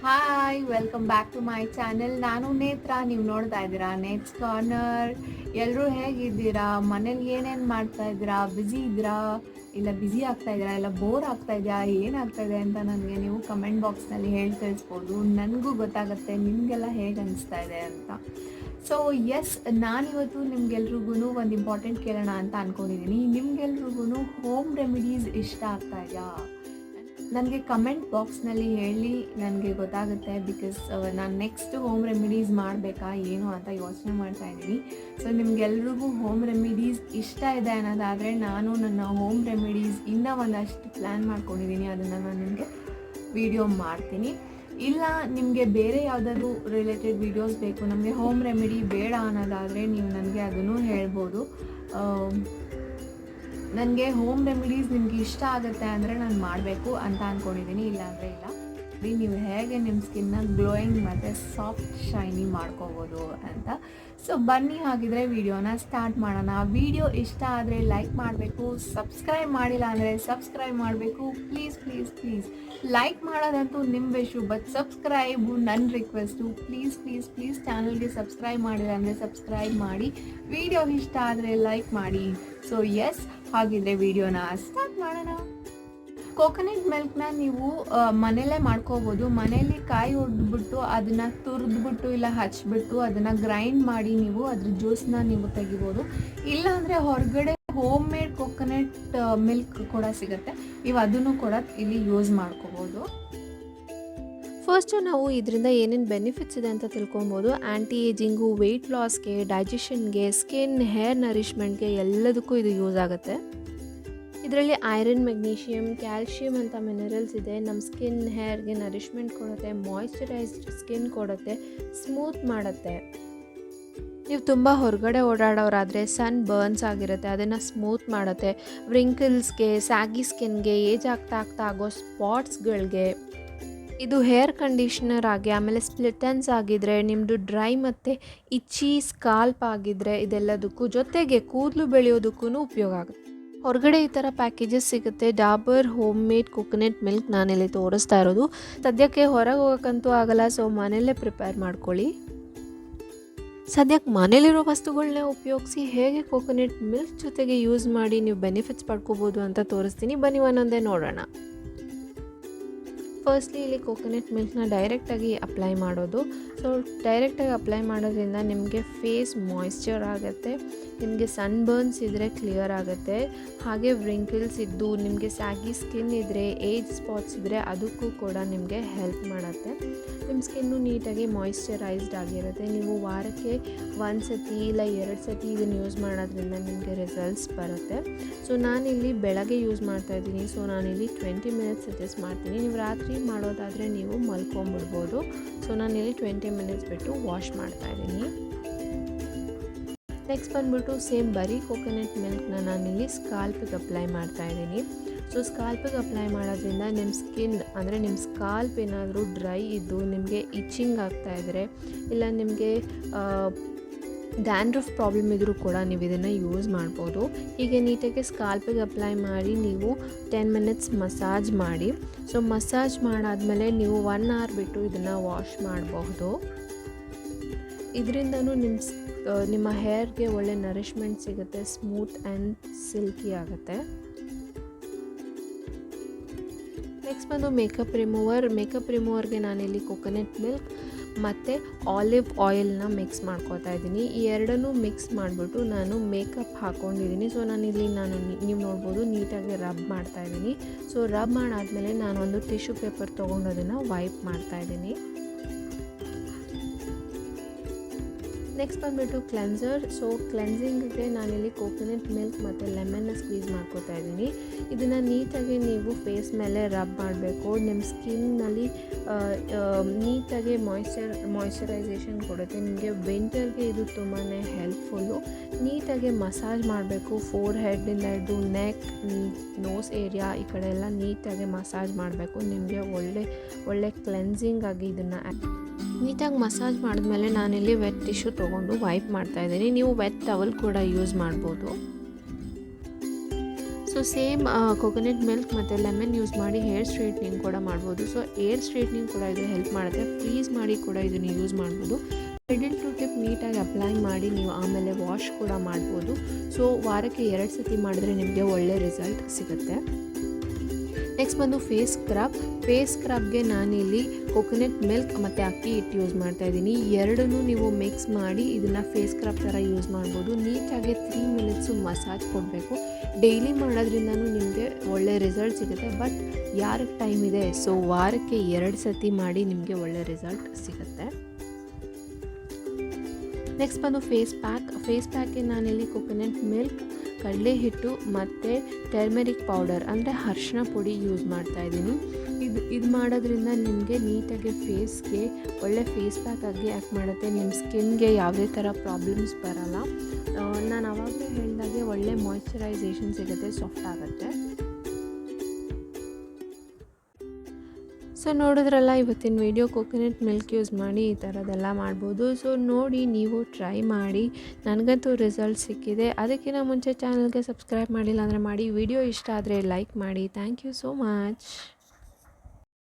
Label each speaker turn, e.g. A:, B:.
A: Hi welcome back to my channel. ನಾನು ನೇತ್ರ, ನೀವು ನೋಡ್ತಾ ಇದ್ದೀರಾ ನೇಟ್ಸ್ ಕಾರ್ನರ್. ಎಲ್ಲರೂ ಹೇಗಿದ್ದೀರಾ? ಮನೇಲಿ ಏನೇನು ಮಾಡ್ತಾ ಇದ್ದೀರಾ? ಬ್ಯುಸಿ ಇದ್ದೀರಾ, ಇಲ್ಲ ಬ್ಯುಸಿ ಆಗ್ತಾ ಇದ್ದೀರಾ, ಇಲ್ಲ ಬೋರ್ ಆಗ್ತಾ ಇದೆಯಾ, ಏನಾಗ್ತಾ ಇದೆ ಅಂತ ನನಗೆ ನೀವು ಕಮೆಂಟ್ ಬಾಕ್ಸ್ನಲ್ಲಿ ಹೇಳಿ ತಿಳಿಸ್ಬೋದು. ನನಗೂ ಗೊತ್ತಾಗುತ್ತೆ ನಿಮಗೆಲ್ಲ ಹೇಗೆ ಅನಿಸ್ತಾ ಇದೆ ಅಂತ. ಸೊ ಎಸ್, ನಾನಿವತ್ತು ನಿಮ್ಗೆಲ್ರಿಗೂ ಒಂದು ಇಂಪಾರ್ಟೆಂಟ್ ಕೇಳೋಣ ಅಂತ ಅಂದ್ಕೊಂಡಿದ್ದೀನಿ. ನಿಮ್ಗೆಲ್ರಿಗೂ ಹೋಮ್ ರೆಮಿಡೀಸ್ ಇಷ್ಟ ಆಗ್ತಾ ಇದೆಯಾ? ನನಗೆ ಕಮೆಂಟ್ ಬಾಕ್ಸ್ನಲ್ಲಿ ಹೇಳಿ, ನನಗೆ ಗೊತ್ತಾಗುತ್ತೆ. ಬಿಕಾಸ್ ನಾನು ನೆಕ್ಸ್ಟ್ ಹೋಮ್ ರೆಮಿಡೀಸ್ ಮಾಡಬೇಕಾ ಏನು ಅಂತ ಯೋಚನೆ ಮಾಡ್ತಾ ಇದ್ದೀನಿ. ಸೊ ನಿಮಗೆಲ್ರಿಗೂ ಹೋಮ್ ರೆಮಿಡೀಸ್ ಇಷ್ಟ ಇದೆ ಅನ್ನೋದಾದರೆ ನಾನು ನನ್ನ ಹೋಮ್ ರೆಮಿಡೀಸ್ ಇನ್ನೂ ಒಂದಷ್ಟು ಪ್ಲ್ಯಾನ್ ಮಾಡ್ಕೊಂಡಿದ್ದೀನಿ. ಅದನ್ನು ನಾನು ನಿಮಗೆ ವಿಡಿಯೋ ಮಾಡ್ತೀನಿ. ಇಲ್ಲ ನಿಮಗೆ ಬೇರೆ ಯಾವುದಾದ್ರು ರಿಲೇಟೆಡ್ ವೀಡಿಯೋಸ್ ಬೇಕು, ನಮಗೆ ಹೋಮ್ ರೆಮಿಡಿ ಬೇಡ ಅನ್ನೋದಾದರೆ ನೀವು ನನಗೆ ಅದನ್ನು ಹೇಳ್ಬೋದು. ನನಗೆ ಹೋಮ್ ರೆಮಿಡೀಸ್ ನಿಮಗೆ ಇಷ್ಟ ಆಗುತ್ತೆ ಅಂದರೆ ನಾನು ಮಾಡಬೇಕು ಅಂತ ಅಂದ್ಕೊಂಡಿದ್ದೀನಿ, ಇಲ್ಲಾಂದರೆ ಇಲ್ಲ. ನೀವು ಹೇಗೆ ನಿಮ್ಮ ಸ್ಕಿನ್ನ ಗ್ಲೋಯಿಂಗ್ ಮತ್ತು ಸಾಫ್ಟ್ ಶೈನಿ ಮಾಡ್ಕೋಬೋದು ಅಂತ. ಸೊ ಬನ್ನಿ, ಹಾಗಿದ್ರೆ ವಿಡಿಯೋನ ಸ್ಟಾರ್ಟ್ ಮಾಡೋಣ. ವಿಡಿಯೋ ಇಷ್ಟ ಆದರೆ ಲೈಕ್ ಮಾಡಬೇಕು, ಸಬ್ಸ್ಕ್ರೈಬ್ ಮಾಡಿಲ್ಲ ಅಂದರೆ ಸಬ್ಸ್ಕ್ರೈಬ್ ಮಾಡಬೇಕು. ಪ್ಲೀಸ್ ಪ್ಲೀಸ್ ಪ್ಲೀಸ್, ಲೈಕ್ ಮಾಡೋದಂತೂ ನಿಮ್ಮ ವಿಶು, ಬಟ್ ಸಬ್ಸ್ಕ್ರೈಬು ನನ್ನ ರಿಕ್ವೆಸ್ಟು. ಪ್ಲೀಸ್ ಪ್ಲೀಸ್ ಪ್ಲೀಸ್ ಚಾನಲ್ಗೆ ಸಬ್ಸ್ಕ್ರೈಬ್ ಮಾಡಿಲ್ಲ ಅಂದರೆ ಸಬ್ಸ್ಕ್ರೈಬ್ ಮಾಡಿ. ವಿಡಿಯೋ ಇಷ್ಟ ಆದರೆ ಲೈಕ್ ಮಾಡಿ. ಸೊ ಎಸ್, ಹಾಗಿದ್ರೆ ವಿಡಿಯೋನ ಸ್ಟಾರ್ಟ್ ಮಾಡೋಣ. ಕೋಕೋನಟ್ ಮಿಲ್ಕ್ನ ನೀವು ಮನೆಯಲ್ಲೇ ಮಾಡ್ಕೋಬೋದು. ಮನೇಲಿ ಕಾಯಿ ಹೊಡೆದ್ಬಿಟ್ಟು ಅದನ್ನು ತುರಿದ್ಬಿಟ್ಟು ಇಲ್ಲ ಹಚ್ಬಿಟ್ಟು ಅದನ್ನು ಗ್ರೈಂಡ್ ಮಾಡಿ ನೀವು ಅದ್ರ ಜ್ಯೂಸನ್ನ ನೀವು ತೆಗಿಬೋದು. ಇಲ್ಲಾಂದರೆ ಹೊರಗಡೆ ಹೋಮ್ ಮೇಡ್ ಕೋಕೋನಟ್ ಮಿಲ್ಕ್ ಕೂಡ ಸಿಗುತ್ತೆ, ನೀವು ಅದನ್ನು ಕೂಡ ಇಲ್ಲಿ ಯೂಸ್ ಮಾಡ್ಕೋಬೋದು.
B: ಫಸ್ಟು ನಾವು ಇದರಿಂದ ಏನೇನು ಬೆನಿಫಿಟ್ಸ್ ಇದೆ ಅಂತ ತಿಳ್ಕೊಬೋದು. ಆ್ಯಂಟಿ ಏಜಿಂಗು, ವೆಯ್ಟ್ ಲಾಸ್ಗೆ, ಡೈಜೆಷನ್ಗೆ, ಸ್ಕಿನ್, ಹೇರ್ ನರಿಷ್ಮೆಂಟ್ಗೆ ಎಲ್ಲದಕ್ಕೂ ಇದು ಯೂಸ್ ಆಗುತ್ತೆ. ಇದರಲ್ಲಿ ಐರನ್, ಮೆಗ್ನೀಷಿಯಮ್, ಕ್ಯಾಲ್ಶಿಯಮ್ ಅಂತ ಮಿನರಲ್ಸ್ ಇದೆ. ನಮ್ಮ ಸ್ಕಿನ್, ಹೇರ್ಗೆ ನರಿಷ್ಮೆಂಟ್ ಕೊಡುತ್ತೆ, ಮಾಯ್ಶ್ಚರೈಸ್ಡ್ ಸ್ಕಿನ್ ಕೊಡುತ್ತೆ, ಸ್ಮೂತ್ ಮಾಡುತ್ತೆ. ನೀವು ತುಂಬ ಹೊರಗಡೆ ಓಡಾಡೋರಾದರೆ ಸನ್ ಬರ್ನ್ಸ್ ಆಗಿರುತ್ತೆ, ಅದನ್ನು ಸ್ಮೂತ್ ಮಾಡುತ್ತೆ. ವ್ರಿಂಕಲ್ಸ್ಗೆ, ಸ್ಯಾಗಿ ಸ್ಕಿನ್ಗೆ, ಏಜ್ ಆಗ್ತಾ ಆಗ್ತಾ ಆಗೋ ಸ್ಪಾಟ್ಸ್ಗಳಿಗೆ ಇದು ಹೇರ್ ಕಂಡೀಷ್ನರ್ ಆಗಿ, ಆಮೇಲೆ ಸ್ಪ್ಲಿಟನ್ಸ್ ಆಗಿದ್ದರೆ, ನಿಮ್ಮದು ಡ್ರೈ ಮತ್ತು ಇಚ್ಚಿ ಸ್ಕಾಲ್ಪ್ ಆಗಿದ್ದರೆ ಇದೆಲ್ಲದಕ್ಕೂ, ಜೊತೆಗೆ ಕೂದಲು ಬೆಳೆಯೋದಕ್ಕೂ ಉಪಯೋಗ ಆಗುತ್ತೆ. ಹೊರಗಡೆ ಈ ಥರ ಪ್ಯಾಕೇಜಸ್ ಸಿಗುತ್ತೆ. Dabur home made coconut milk ನಾನಿಲ್ಲಿ ತೋರಿಸ್ತಾ ಇರೋದು. ಸದ್ಯಕ್ಕೆ ಹೊರಗೆ ಹೋಗೋಕ್ಕಂತೂ ಆಗಲ್ಲ, ಸೊ ಮನೆಯಲ್ಲೇ ಪ್ರಿಪೇರ್ ಮಾಡ್ಕೊಳ್ಳಿ. ಸದ್ಯಕ್ಕೆ ಮನೇಲಿರೋ ವಸ್ತುಗಳನ್ನೇ ಉಪಯೋಗಿಸಿ ಹೇಗೆ ಕೋಕೋನಟ್ ಮಿಲ್ಕ್ ಜೊತೆಗೆ ಯೂಸ್ ಮಾಡಿ ನೀವು ಬೆನಿಫಿಟ್ಸ್ ಪಡ್ಕೋಬೋದು ಅಂತ ತೋರಿಸ್ತೀನಿ. ಬನ್ನಿ ಒಂದೊಂದೇ ನೋಡೋಣ. ಫಸ್ಟ್ಲಿ ಇಲ್ಲಿ ಕೋಕೋನಟ್ ಮಿಲ್ಕ್ನ ಡೈರೆಕ್ಟಾಗಿ ಅಪ್ಲೈ ಮಾಡೋದು. ಸೊ ಡೈರೆಕ್ಟಾಗಿ ಅಪ್ಲೈ ಮಾಡೋದ್ರಿಂದ ನಿಮಗೆ ಫೇಸ್ ಮಾಯ್ಶ್ಚರ್ ಆಗುತ್ತೆ, ನಿಮಗೆ ಸನ್ ಬರ್ನ್ಸ್ ಇದ್ದರೆ ಕ್ಲಿಯರ್ ಆಗುತ್ತೆ, ಹಾಗೆ ವ್ರಿಂಕಲ್ಸ್ ಇದ್ದು ನಿಮಗೆ ಸ್ಯಾಗಿ ಸ್ಕಿನ್ ಇದ್ದರೆ, ಏಜ್ ಸ್ಪಾಟ್ಸ್ ಇದ್ದರೆ ಅದಕ್ಕೂ ಕೂಡ ನಿಮಗೆ ಹೆಲ್ಪ್ ಮಾಡುತ್ತೆ. ನಿಮ್ಮ ಸ್ಕಿನ್ನು ನೀಟಾಗಿ ಮಾಯ್ಶ್ಚರೈಸ್ಡ್ ಆಗಿರುತ್ತೆ. ನೀವು ವಾರಕ್ಕೆ 1 ಸತಿ ಇಲ್ಲ 2 ಸತಿ ಇದನ್ನು ಯೂಸ್ ಮಾಡೋದ್ರಿಂದ ನಿಮಗೆ ರಿಸಲ್ಟ್ಸ್ ಬರುತ್ತೆ. ಸೊ ನಾನಿಲ್ಲಿ ಬೆಳಗ್ಗೆ ಯೂಸ್ ಮಾಡ್ತಾಯಿದ್ದೀನಿ. ಸೊ ನಾನಿಲ್ಲಿ 20 ಮಿನಿಟ್ಸ್ ಸಜೆಸ್ಟ್ ಮಾಡ್ತೀನಿ. ನೀವು ರಾತ್ರಿ ಮಾಡೋದಾದರೆ ನೀವು ಮಲ್ಕೊಂಬಿಡ್ಬೋದು. ಸೊ ನಾನಿಲ್ಲಿ 20 ಮಿನಿಟ್ಸ್ ಬಿಟ್ಟು ವಾಶ್ ಮಾಡ್ತಾಯಿದ್ದೀನಿ. ನೆಕ್ಸ್ಟ್ ಬಂದುಬಿಟ್ಟು ಸೇಮ್ ಬರೀ ಕೋಕೋನಟ್ ಮಿಲ್ಕ್ನ ನಾನಿಲ್ಲಿ ಸ್ಕಾಲ್ಪಿಗೆ ಅಪ್ಲೈ ಮಾಡ್ತಾಯಿದ್ದೀನಿ. ಸೊ ಸ್ಕಾಲ್ಪಿಗೆ ಅಪ್ಲೈ ಮಾಡೋದ್ರಿಂದ ನಿಮ್ಮ ಸ್ಕಿನ್ ಅಂದರೆ ನಿಮ್ಮ ಸ್ಕಾಲ್ಪ್ ಏನಾದರೂ ಡ್ರೈ ಇದ್ದು ನಿಮಗೆ ಇಚ್ಚಿಂಗ್ ಆಗ್ತಾಯಿದ್ರೆ, ಇಲ್ಲ ನಿಮಗೆ ಡ್ಯಾಂಡ್ರಫ್ ಪ್ರಾಬ್ಲಮ್ ಇದ್ದರೂ ಕೂಡ ನೀವು ಇದನ್ನು ಯೂಸ್ ಮಾಡ್ಬೋದು. ಹೀಗೆ ನೀಟಾಗಿ ಸ್ಕಾಲ್ಪಿಗೆ ಅಪ್ಲೈ ಮಾಡಿ ನೀವು 10 ಮಿನಿಟ್ಸ್ ಮಸಾಜ್ ಮಾಡಿ. ಸೊ ಮಸಾಜ್ ಮಾಡಾದಮೇಲೆ ನೀವು 1 ಅವರ್ ಬಿಟ್ಟು ಇದನ್ನು ವಾಶ್ ಮಾಡಬಹುದು. ಇದರಿಂದನೂ ನಿಮ್ಮ ಹೇರ್ಗೆ ಒಳ್ಳೆ ನರಿಷ್ಮೆಂಟ್ ಸಿಗುತ್ತೆ, ಸ್ಮೂತ್ ಆ್ಯಂಡ್ ಸಿಲ್ಕಿ ಆಗುತ್ತೆ. ನೆಕ್ಸ್ಟ್ ಬಂದು ಮೇಕಪ್ ರಿಮೂವರ್ಗೆ ನಾನಿಲ್ಲಿ ಕೋಕೋನಟ್ ಮಿಲ್ಕ್ ಮತ್ತು ಆಲಿವ್ ಆಯಿಲ್ನ ಮಿಕ್ಸ್ ಮಾಡ್ಕೋತಾ ಇದ್ದೀನಿ. ಈ ಎರಡನ್ನೂ ಮಿಕ್ಸ್ ಮಾಡಿಬಿಟ್ಟು ನಾನು ಮೇಕಪ್ ಹಾಕ್ಕೊಂಡಿದ್ದೀನಿ. ಸೊ ನೀವು ನೋಡ್ಬೋದು ನೀಟಾಗಿ ರಬ್ ಮಾಡ್ತಾಯಿದ್ದೀನಿ. ಸೊ ರಬ್ ಮಾಡಾದಮೇಲೆ ನಾನೊಂದು ಟಿಶ್ಯೂ ಪೇಪರ್ ತೊಗೊಂಡು ಅದನ್ನು ವೈಪ್ ಮಾಡ್ತಾಯಿದ್ದೀನಿ. ನೆಕ್ಸ್ಟ್ ಬಂದುಬಿಟ್ಟು ಕ್ಲೆನ್ಸರ್. ಸೊ ಕ್ಲೆನ್ಸಿಂಗ್ಗೆ ನಾನಿಲ್ಲಿ ಕೋಕೋನಟ್ ಮಿಲ್ಕ್ ಮತ್ತು ಲೆಮನ್ನ ಸ್ಕ್ವೀಸ್ ಮಾಡ್ಕೋತಾ ಇದ್ದೀನಿ. ಇದನ್ನು ನೀಟಾಗಿ ನೀವು ಫೇಸ್ ಮೇಲೆ ರಬ್ ಮಾಡಬೇಕು. ನಿಮ್ಮ ಸ್ಕಿನ್ನಲ್ಲಿ ನೀಟಾಗಿ ಮಾಯ್ಶ್ಚರೈಸೇಷನ್ ಕೊಡುತ್ತೆ. ನಿಮಗೆ ವಿಂಟರ್ಗೆ ಇದು ತುಂಬಾ ಹೆಲ್ಪ್ಫುಲ್ಲು. ನೀಟಾಗಿ ಮಸಾಜ್ ಮಾಡಬೇಕು. ಫೋರ್ ಹೆಡ್ಡಿಂದ ಹಿಡಿದು ನೆಕ್, ನೋಸ್ ಏರಿಯಾ ಈ ಕಡೆ ಎಲ್ಲ ನೀಟಾಗಿ ಮಸಾಜ್ ಮಾಡಬೇಕು. ನಿಮಗೆ ಒಳ್ಳೆ ಕ್ಲೆನ್ಸಿಂಗ್ ಆಗಿ ಇದನ್ನು ನೀಟಾಗಿ ಮಸಾಜ್ ಮಾಡಿದ್ಮೇಲೆ ನಾನಿಲ್ಲಿ ವೆಟ್ ಟಿಶ್ಯೂ ತೊಗೊಂಡು ವೈಪ್ ಮಾಡ್ತಾಯಿದ್ದೀನಿ. ನೀವು ವೆಟ್ ಟವಲ್ ಕೂಡ ಯೂಸ್ ಮಾಡ್ಬೋದು. ಸೊ ಸೇಮ್ ಕೊಕೊನಟ್ ಮಿಲ್ಕ್ ಮತ್ತು ಲೆಮನ್ ಯೂಸ್ ಮಾಡಿ ಹೇರ್ ಸ್ಟ್ರೈಟ್ನಿಂಗ್ ಕೂಡ ಮಾಡ್ಬೋದು. ಸೊ ಏರ್ ಸ್ಟ್ರೈಟ್ನಿಂಗ್ ಕೂಡ ಇದು ಹೆಲ್ಪ್ ಮಾಡುತ್ತೆ. ಫ್ರೀಸ್ ಮಾಡಿ ಕೂಡ ಇದನ್ನು ಯೂಸ್ ಮಾಡ್ಬೋದು. ಮಿಡಲ್ ಟು ಟಿಪ್ ನೀಟಾಗಿ ಅಪ್ಲೈ ಮಾಡಿ ನೀವು ಆಮೇಲೆ ವಾಶ್ ಕೂಡ ಮಾಡ್ಬೋದು. ಸೊ ವಾರಕ್ಕೆ 2 ಸತಿ ಮಾಡಿದ್ರೆ ನಿಮಗೆ ಒಳ್ಳೆ ರಿಸಲ್ಟ್ ಸಿಗುತ್ತೆ. ನೆಕ್ಸ್ಟ್ ಬಂದು ಫೇಸ್ ಸ್ಕ್ರಬ್ಗೆ ನಾನಿಲ್ಲಿ ಕೊಕೊನಟ್ ಮಿಲ್ಕ್ ಮತ್ತು ಅಕ್ಕಿ ಹಿಟ್ಟು ಯೂಸ್ ಮಾಡ್ತಾಯಿದ್ದೀನಿ. ಎರಡನ್ನೂ ನೀವು ಮಿಕ್ಸ್ ಮಾಡಿ ಇದನ್ನು ಫೇಸ್ ಸ್ಕ್ರಬ್ ಥರ ಯೂಸ್ ಮಾಡ್ಬೋದು. ನೀಟಾಗಿ 3 ಮಿನಿಟ್ಸು ಮಸಾಜ್ ಕೊಡಬೇಕು. ಡೈಲಿ ಮಾಡೋದ್ರಿಂದನೂ ನಿಮಗೆ ಒಳ್ಳೆ ರಿಸಲ್ಟ್ ಸಿಗುತ್ತೆ. ಬಟ್ ಯಾರಿಗೆ ಟೈಮ್ ಇದೆ, ಸೊ ವಾರಕ್ಕೆ 2 ಸತಿ ಮಾಡಿ ನಿಮಗೆ ಒಳ್ಳೆ ರಿಸಲ್ಟ್ ಸಿಗುತ್ತೆ. ನೆಕ್ಸ್ಟ್ ಬಂದು ಫೇಸ್ ಪ್ಯಾಕ್ಗೆ ನಾನಿಲ್ಲಿ ಕೊಕೊನಟ್ ಮಿಲ್ಕ್, ಕಡಲೆ ಹಿಟ್ಟು ಮತ್ತು ಟರ್ಮೆರಿಕ್ ಪೌಡರ್ ಅಂದರೆ ಅರಿಶಿನ ಪುಡಿ ಯೂಸ್ ಮಾಡ್ತಾಯಿದ್ದೀನಿ. ಇದು ಮಾಡೋದ್ರಿಂದ ನಿಮಗೆ ನೀಟಾಗಿ ಫೇಸ್ಗೆ ಒಳ್ಳೆ ಫೇಸ್ ಪ್ಯಾಕ್ ಆಗಿ ಆ್ಯಕ್ಟ್ ಮಾಡುತ್ತೆ. ನಿಮ್ಮ ಸ್ಕಿನ್ಗೆ ಯಾವುದೇ ಥರ ಪ್ರಾಬ್ಲಮ್ಸ್ ಬರೋಲ್ಲ. ನಾನು ಆವಾಗಲೇ ಹೇಳಿದಾಗೆ ಒಳ್ಳೆ ಮಾಯ್ಶ್ಚರೈಸೇಷನ್ ಸಿಗುತ್ತೆ, ಸಾಫ್ಟ್ ಆಗುತ್ತೆ. ಸೊ ನೋಡಿದ್ರಲ್ಲ ಇವತ್ತಿನ ವಿಡಿಯೋ, ಕೊಕೊನಟ್ ಮಿಲ್ಕ್ ಯೂಸ್ ಮಾಡಿ ಈ ಥರದ್ದೆಲ್ಲ ಮಾಡ್ಬೋದು. ಸೊ ನೋಡಿ ನೀವು ಟ್ರೈ ಮಾಡಿ. ನನಗಂತೂ ರಿಸಲ್ಟ್ ಸಿಕ್ಕಿದೆ. ಅದಕ್ಕಿಂತ ಮುಂಚೆ ಚಾನಲ್ಗೆ ಸಬ್ಸ್ಕ್ರೈಬ್ ಮಾಡಿಲ್ಲ ಅಂದರೆ ಮಾಡಿ. ವಿಡಿಯೋ ಇಷ್ಟ ಆದರೆ ಲೈಕ್ ಮಾಡಿ. Thank you so much.